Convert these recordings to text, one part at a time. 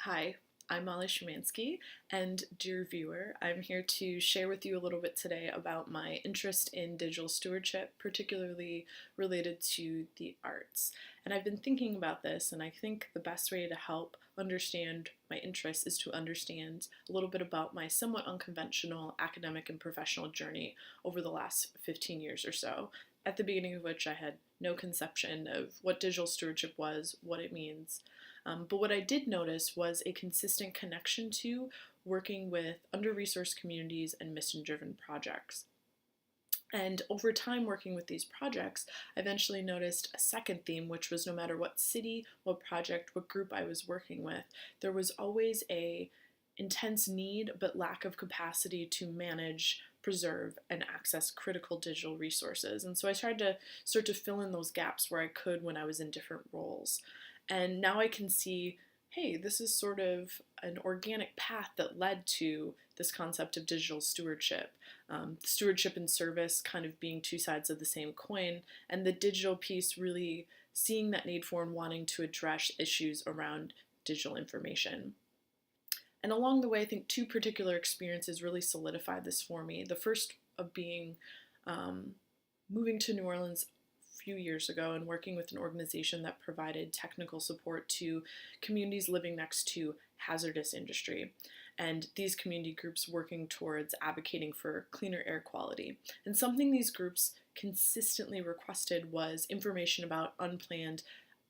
Hi, I'm Molly Szymanski, and dear viewer, I'm here to share with you a little bit today about my interest in digital stewardship, particularly related to the arts. And I've been thinking about this, and I think the best way to help understand my interest is to understand a little bit about my somewhat unconventional academic and professional journey over the last 15 years or so, at the beginning of which I had no conception of what digital stewardship was, what it means. But what I did notice was a consistent connection to working with under-resourced communities and mission-driven projects. And over time working with these projects, I eventually noticed a second theme, which was no matter what city, what project, what group I was working with, there was always a intense need but lack of capacity to manage, preserve, and access critical digital resources. And so I tried to start to fill in those gaps where I could when I was in different roles. And now I can see, hey, this is sort of an organic path that led to this concept of digital stewardship. Stewardship and service kind of being two sides of the same coin, and the digital piece really seeing that need for and wanting to address issues around digital information. And along the way, I think two particular experiences really solidified this for me. The first of being moving to New Orleans few years ago and working with an organization that provided technical support to communities living next to hazardous industry, and these community groups working towards advocating for cleaner air quality. And something these groups consistently requested was information about unplanned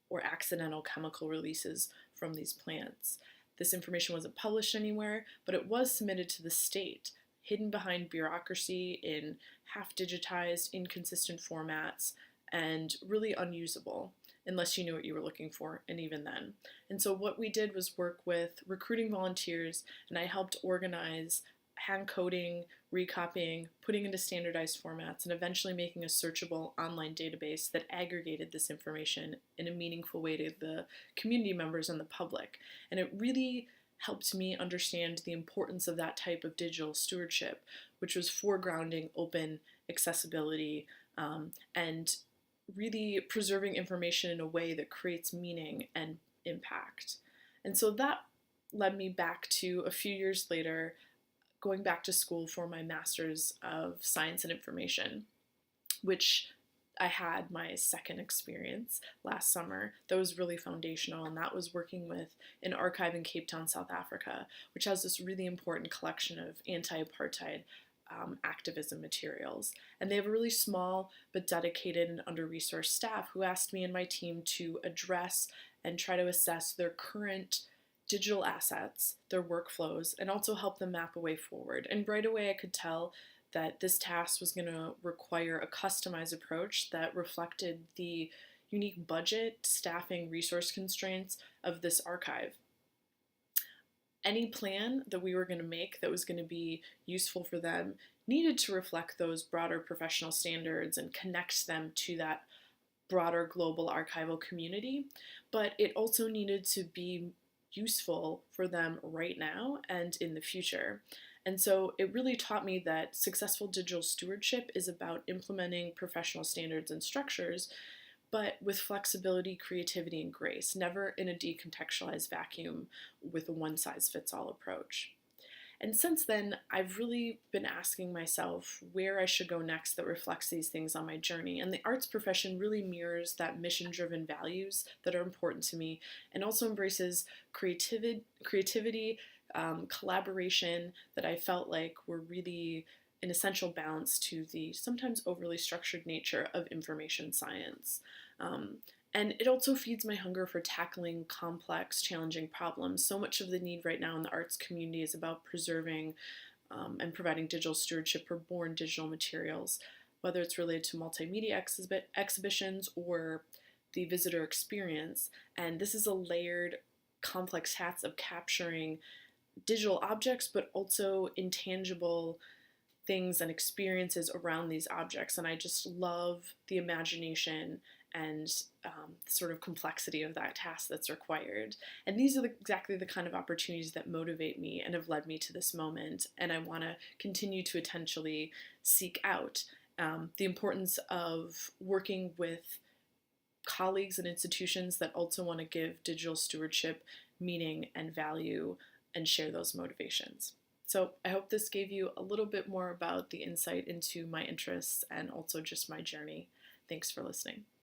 or accidental chemical releases from these plants. This information wasn't published anywhere, but it was submitted to the state, hidden behind bureaucracy in half-digitized, inconsistent formats, and really unusable unless you knew what you were looking for, and even then. And so what we did was work with recruiting volunteers, and I helped organize hand coding, recopying, putting into standardized formats, and eventually making a searchable online database that aggregated this information in a meaningful way to the community members and the public. And it really helped me understand the importance of that type of digital stewardship, which was foregrounding open accessibility and really preserving information in a way that creates meaning and impact. And so that led me back to a few years later, going back to school for my Master's of Science and Information, which I had my second experience last summer that was really foundational, and that was working with an archive in Cape Town, South Africa, which has this really important collection of anti-apartheid activism materials. And they have a really small but dedicated and under-resourced staff who asked me and my team to address and try to assess their current digital assets, their workflows, and also help them map a way forward. And right away I could tell that this task was going to require a customized approach that reflected the unique budget, staffing, resource constraints of this archive. Any plan that we were going to make that was going to be useful for them needed to reflect those broader professional standards and connect them to that broader global archival community, but it also needed to be useful for them right now and in the future. And so it really taught me that successful digital stewardship is about implementing professional standards and structures, but with flexibility, creativity, and grace, never in a decontextualized vacuum with a one-size-fits-all approach. And since then, I've really been asking myself where I should go next that reflects these things on my journey. And the arts profession really mirrors that mission-driven values that are important to me, and also embraces creativity, collaboration that I felt like were really an essential balance to the sometimes overly structured nature of information science. And it also feeds my hunger for tackling complex, challenging problems. So much of the need right now in the arts community is about preserving and providing digital stewardship for born digital materials, whether it's related to multimedia exhibitions or the visitor experience. And this is a layered, complex task of capturing digital objects, but also intangible things and experiences around these objects. And I just love the imagination and sort of complexity of that task that's required. And these are exactly the kind of opportunities that motivate me and have led me to this moment. And I want to continue to intentionally seek out the importance of working with colleagues and institutions that also want to give digital stewardship meaning and value and share those motivations. So I hope this gave you a little bit more about the insight into my interests and also just my journey. Thanks for listening.